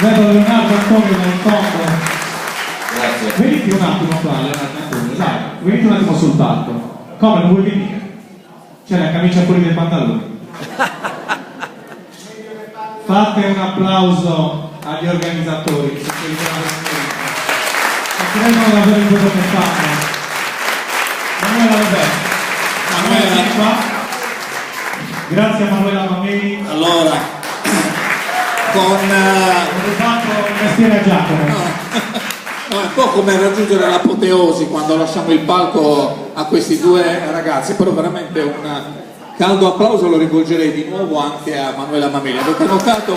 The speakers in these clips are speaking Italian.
Vedo Leonardo Antonio nel fondo. Grazie. Venite un attimo qua, Leonardo Antonio, dai, venite un attimo sul palco. Come, non vuoi venire? C'è la camicia fuori dai pantaloni. Fate un applauso agli organizzatori, se credono davvero in quello che fanno. Manuela Roberto. Manuela qua. Grazie a Manuela Mameli. Allora, Ho fatto il mestiere a Giacomo. no, è un po' come raggiungere l'apoteosi quando lasciamo il palco a questi due ragazzi, però veramente un caldo applauso lo rivolgerei di nuovo anche a Manuela Mameli. Avete notato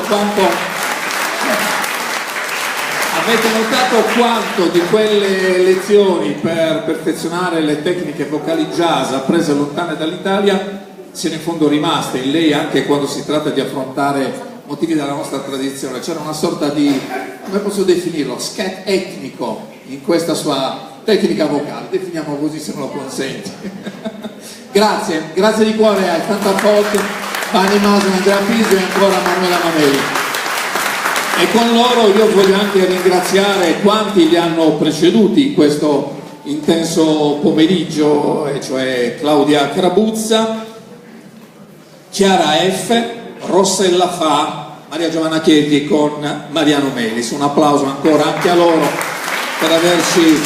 quanto di quelle lezioni per perfezionare le tecniche vocali jazz apprese lontane dall'Italia siano in fondo rimaste in lei anche quando si tratta di affrontare motivi della nostra tradizione? C'era una sorta di, come posso definirlo, scat etnico in questa sua tecnica vocale, definiamo così se me lo consenti. Grazie di cuore a Tanta Folk, Pani Maso, Andrea Pisio e ancora Manuela Mameli. E con loro io voglio anche ringraziare quanti li hanno preceduti in questo intenso pomeriggio, e cioè Claudia Crabuzza, Chiara F., Rossella Fa, Maria Giovanna Chieti con Mariano Melis. Un applauso ancora anche a loro per averci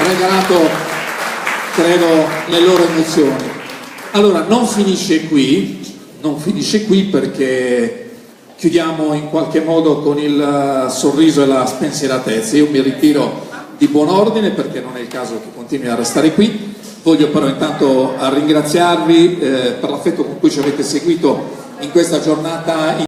regalato, credo, le loro emozioni. Allora, non finisce qui perché chiudiamo in qualche modo con il sorriso e la spensieratezza. Io mi ritiro di buon ordine perché non è il caso che continui a restare qui. Voglio però intanto ringraziarvi per l'affetto con cui ci avete seguito in questa giornata